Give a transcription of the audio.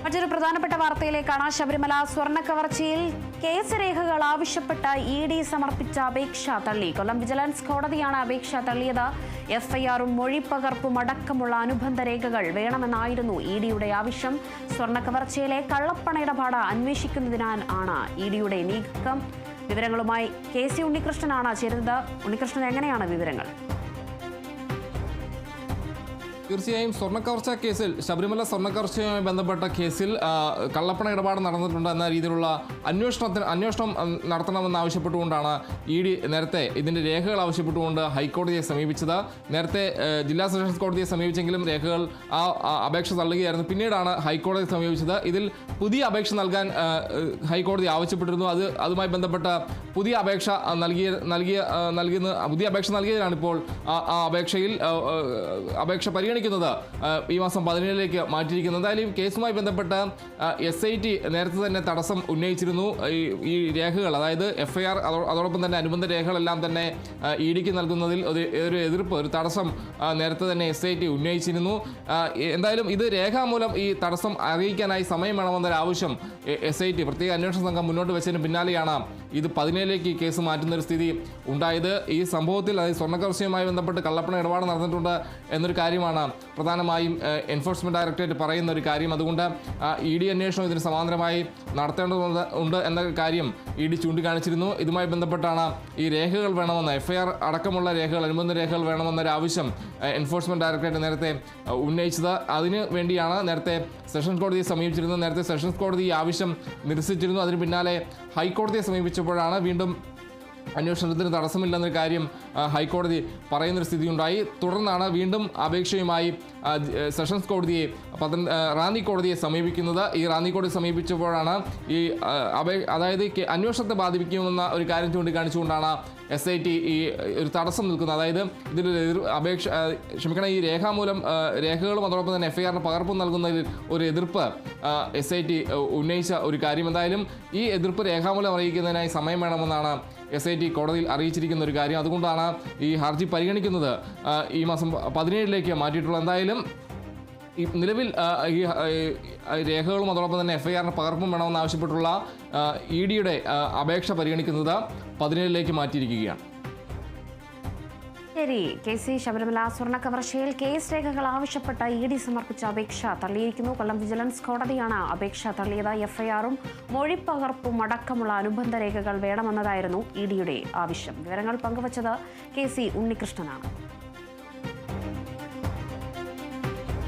മറ്റൊരു പ്രധാനപ്പെട്ട വാർത്തയിലേക്കാണ്. ശബരിമല സ്വർണ്ണക്കവർച്ചയിൽ കേസ് രേഖകൾ ആവശ്യപ്പെട്ട ഇഡി സമർപ്പിച്ച അപേക്ഷ തള്ളി. കൊല്ലം വിജിലൻസ് കോടതിയാണ് അപേക്ഷ തള്ളിയത്. എഫ്ഐആറും മൊഴിപ്പകർപ്പും അടക്കമുള്ള അനുബന്ധ രേഖകൾ വേണമെന്നായിരുന്നു ഇഡിയുടെ ആവശ്യം. സ്വർണ്ണക്കവർച്ചയിലെ കള്ളപ്പണ ഇടപാട് അന്വേഷിക്കുന്നതിനാണ് ഇഡിയുടെ നീക്കം. വിവരങ്ങളുമായി KC ഉണ്ണികൃഷ്ണനാണ് ചേരുന്നത്. ഉണ്ണികൃഷ്ണൻ, എങ്ങനെയാണ് വിവരങ്ങൾ? തീർച്ചയായും സ്വർണ്ണക്കവർച്ച കേസിൽ, ശബരിമല സ്വർണ്ണക്കവർച്ചയുമായി ബന്ധപ്പെട്ട കേസിൽ കള്ളപ്പണ ഇടപാട് നടന്നിട്ടുണ്ട് എന്ന രീതിയിലുള്ള അന്വേഷണം നടത്തണമെന്ന് ആവശ്യപ്പെട്ടുകൊണ്ടാണ് ഇഡി നേരത്തെ ഇതിൻ്റെ രേഖകൾ ആവശ്യപ്പെട്ടുകൊണ്ട് ഹൈക്കോടതിയെ സമീപിച്ചത്. നേരത്തെ ജില്ലാ സെഷൻസ് കോടതിയെ സമീപിച്ചെങ്കിലും രേഖകൾ അപേക്ഷ തള്ളുകയായിരുന്നു. പിന്നീടാണ് ഹൈക്കോടതിയെ സമീപിച്ചത്. ഇതിൽ പുതിയ അപേക്ഷ നൽകാൻ ഹൈക്കോടതി ആവശ്യപ്പെട്ടിരുന്നു. അതുമായി ബന്ധപ്പെട്ട പുതിയ അപേക്ഷ പുതിയ അപേക്ഷ നൽകിയതിനാണ് ഇപ്പോൾ അപേക്ഷ പരിഗണിക്കുന്നത് ഈ മാസം 17 മാറ്റിയിരിക്കുന്നത്. എന്തായാലും കേസുമായി ബന്ധപ്പെട്ട് SIT നേരത്തെ തന്നെ തടസ്സം ഉന്നയിച്ചിരുന്നു. ഈ രേഖകൾ, അതായത് FIR അതോടൊപ്പം തന്നെ അനുബന്ധ രേഖകളെല്ലാം തന്നെ ഇഡിക്ക് നൽകുന്നതിൽ ഒരു തടസ്സം നേരത്തെ തന്നെ SIT ഉന്നയിച്ചിരുന്നു. എന്തായാലും ഇത് രേഖാമൂലം ഈ തടസ്സം അറിയിക്കാനായി സമയം വേണമെന്നൊരാവശ്യം SIT പ്രത്യേക അന്വേഷണ സംഘം മുന്നോട്ട് വെച്ചതിന് പിന്നാലെയാണ് ഇത് 17 കേസ് മാറ്റുന്നൊരു സ്ഥിതി ഉണ്ടായത്. ഈ സംഭവത്തിൽ, അതായത് സ്വർണ്ണക്കവർച്ചയുമായി ബന്ധപ്പെട്ട് കള്ളപ്പണ ഇടപാട് നടന്നിട്ടുണ്ട് എന്നൊരു കാര്യമാണ് പ്രധാനമായും എൻഫോഴ്സ്മെന്റ് ഡയറക്ടറേറ്റ് പറയുന്ന ഒരു കാര്യം. അതുകൊണ്ട് ഇഡി അന്വേഷണം ഇതിന് സമാന്തരമായി നടത്തേണ്ടതുണ്ട് എന്ന കാര്യം ഇഡി ചൂണ്ടിക്കാണിച്ചിരുന്നു. ഇതുമായി ബന്ധപ്പെട്ടാണ് ഈ രേഖകൾ വേണമെന്ന്, FIR അടക്കമുള്ള രേഖകൾ, അനുബന്ധ രേഖകൾ വേണമെന്നൊരു ആവശ്യം എൻഫോഴ്സ്മെന്റ് ഡയറക്ടറേറ്റ് നേരത്തെ ഉന്നയിച്ചത്. അതിന് വേണ്ടിയാണ് നേരത്തെ സെഷൻസ് കോടതിയെ സമീപിച്ചിരുന്നത്. നേരത്തെ സെഷൻസ് കോടതി ഈ ആവശ്യം നിരസിച്ചിരുന്നു. അതിന് പിന്നാലെ ഹൈക്കോടതിയെ സമീപിച്ചപ്പോഴാണ് വീണ്ടും അന്വേഷണത്തിന് തടസ്സമില്ലെന്നൊരു കാര്യം ഹൈക്കോടതി പറയുന്നൊരു സ്ഥിതി ഉണ്ടായി. തുടർന്നാണ് വീണ്ടും അപേക്ഷയുമായി സെഷൻസ് കോടതിയെ, റാന്നി കോടതിയെ സമീപിക്കുന്നത്. ഈ റാന്നി കോടതി സമീപിച്ചപ്പോഴാണ് ഈ അതായത് അന്വേഷണത്തെ ബാധിക്കുമെന്ന ഒരു കാര്യം ചൂണ്ടിക്കാണിച്ചുകൊണ്ടാണ് SIT ഈ ഒരു തടസ്സം നിൽക്കുന്നത്. അതായത് ഇതിലൊരു ഈ രേഖകളും അതോടൊപ്പം തന്നെ FIRന്റെ പകർപ്പും നൽകുന്നതിൽ ഒരു എതിർപ്പ് SIT ഉന്നയിച്ച ഒരു കാര്യം. എന്തായാലും ഈ എതിർപ്പ് രേഖാമൂലം അറിയിക്കുന്നതിനായി സമയം വേണമെന്നാണ് SIT കോടതിയിൽ അറിയിച്ചിരിക്കുന്ന ഒരു കാര്യം. അതുകൊണ്ടാണ് ഈ ഹർജി പരിഗണിക്കുന്നത് ഈ മാസം 17 മാറ്റിയിട്ടുള്ളത്. എന്തായാലും ഈ നിലവിൽ ഈ രേഖകളും അതോടൊപ്പം തന്നെ FIRന്റെ പകർപ്പും വേണമെന്ന് ആവശ്യപ്പെട്ടുള്ള ഇഡിയുടെ അപേക്ഷ പരിഗണിക്കുന്നത് 17 മാറ്റിയിരിക്കുകയാണ്. ശരി, KC, ശബരിമല സ്വർണ്ണക്കവർച്ചയിൽ കേസ് രേഖകൾ ആവശ്യപ്പെട്ട ഇഡി സമർപ്പിച്ച അപേക്ഷ തള്ളിയിരിക്കുന്നു. കൊല്ലം വിജിലൻസ് കോടതിയാണ് അപേക്ഷ തള്ളിയത്. FIRഉം മൊഴിപ്പകർപ്പും അടക്കമുള്ള അനുബന്ധ രേഖകൾ വേണമെന്നതായിരുന്നു ഇഡിയുടെ ആവശ്യം. വിവരങ്ങൾ പങ്കുവച്ചത് KC ഉണ്ണികൃഷ്ണനാണ്.